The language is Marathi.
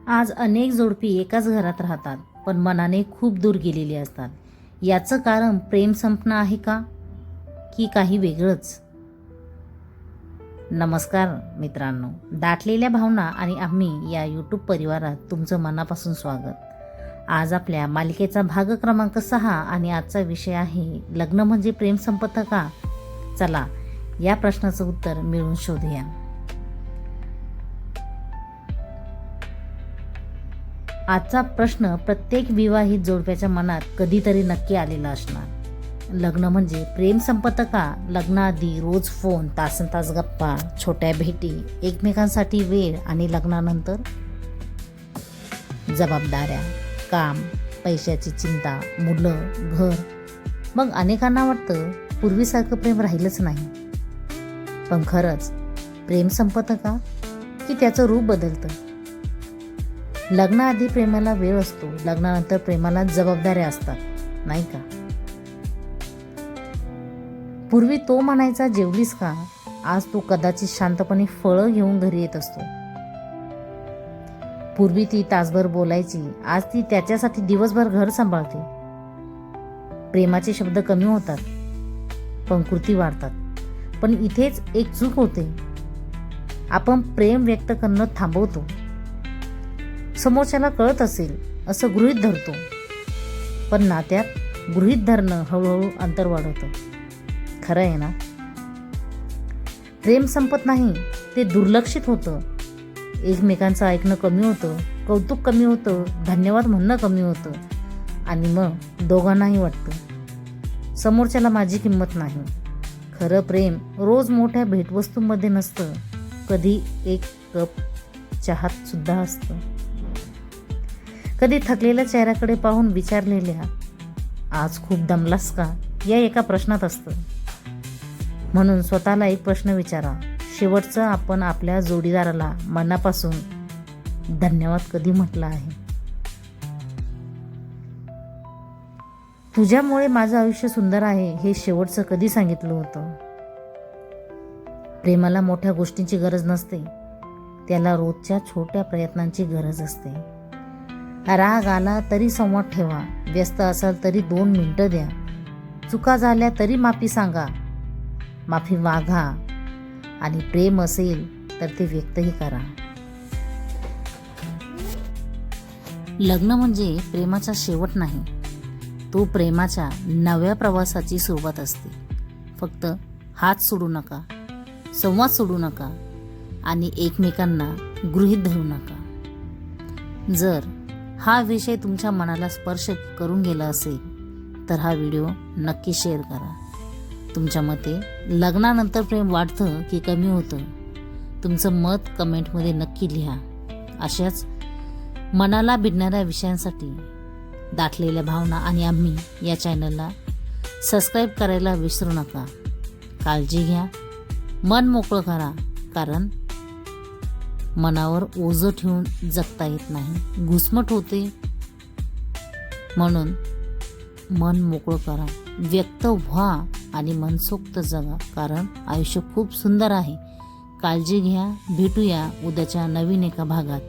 आज अनेक जोडपी एकाच घरात राहतात, पण मनाने खूप दूर गेलेली असतात. याचं कारण प्रेम संपणं आहे का, की काही वेगळंच? नमस्कार मित्रांनो, दाटलेल्या भावना आणि आम्ही या यूट्यूब परिवारात तुमचं मनापासून स्वागत. आज आपल्या मालिकेचा भाग क्रमांक 6 आणि आजचा विषय आहे लग्न म्हणजे प्रेम संपतं का? चला या प्रश्नाचं उत्तर मिळून शोधूया. आजचा प्रश्न प्रत्येक विवाहित जोडप्याच्या मनात कधीतरी नक्की आलेला असणार. लग्न म्हणजे प्रेम संपतं का? लग्नाआधी रोज फोन, तासनतास गप्पा, छोट्या भेटी, एकमेकांसाठी वेळ आणि लग्नानंतर जबाबदाऱ्या, काम, पैशाची चिंता, मुलं, घर. मग अनेकांना वाटतं पूर्वीसारखं प्रेम राहिलंच नाही. पण खरंच प्रेम संपतं का, की त्याचं रूप बदलतं? लग्नाआधी प्रेमाला वेळ असतो, लग्नानंतर प्रेमाला जबाबदाऱ्या असतात, नाही का? पूर्वी तो म्हणायचा जेवलीस का, आज तो कदाचित शांतपणे फळं घेऊन घरी येत असतो. पूर्वी ती तासभर बोलायची, आज ती त्याच्यासाठी दिवसभर घर सांभाळते. प्रेमाचे शब्द कमी होतात, पण कृती वाढतात. पण इथेच एक चूक होते. आपण प्रेम व्यक्त करणं थांबवतो. समोरच्याला कळत असेल असं गृहीत धरतो, पण नात्यात गृहीत धरणं हळूहळू अंतर वाढवतं. खरं आहे ना? प्रेम संपत नाही, ते दुर्लक्षित होतं. एकमेकांचं ऐकणं कमी होतं, कौतुक कमी होतं, धन्यवाद म्हणणं कमी होतं. आणि मग दोघांनाही वाटतं समोरच्याला माझी किंमत नाही. खरं प्रेम रोज मोठ्या भेटवस्तूंमध्ये नसतं, कधी एक कप चहात सुद्धा असतं. कधी थकलेल्या चेहऱ्याकडे पाहून विचारलेल्या आज खूप दमलास का, या एका प्रश्नात असतं. म्हणून स्वतःला एक प्रश्न विचारा, शेवटचं आपण आपल्या जोडीदाराला मनापासून धन्यवाद कधी म्हटलं आहे? तुझ्यामुळे माझं आयुष्य सुंदर आहे हे शेवटचं कधी सांगितलं होतं? प्रेमाला मोठ्या गोष्टींची गरज नसते, त्याला रोजच्या छोट्या प्रयत्नांची गरज असते. राग आला तरी संवाद ठेवा, व्यस्त असाल तरी 2 मिनिटं द्या, चुका झाल्या तरी माफी सांगा, माफी मागा, आणि प्रेम असेल तर ते व्यक्तही करा. लग्न म्हणजे प्रेमाचा शेवट नाही, तो प्रेमाच्या नव्या प्रवासाची सुरुवात असते. फक्त हात सोडू नका, संवाद सोडू नका आणि एकमेकांना गृहीत धरू नका. जर हा विषय तुमच्या मनाला स्पर्श करून गेला असेल तर हा व्हिडिओ नक्की शेअर करा. तुमच्या मते लग्नानंतर प्रेम वाढतं की कमी होतं? तुमचं मत कमेंटमध्ये नक्की लिहा. अशाच मनाला भिडणाऱ्या विषयांसाठी दाटलेल्या भावना आणि आम्ही या चॅनलला सबस्क्राईब करायला विसरू नका. काळजी घ्या, मन मोकळं करा, कारण मनावर ओझं ठेवून जगता येत नाही, घुसमट होते. म्हणून मन मोकळं करा, व्यक्त व्हा आणि मनसोक्त जगा, कारण आयुष्य खूप सुंदर आहे. काळजी घ्या. भेटूया उद्याच्या नवीन एका भागात.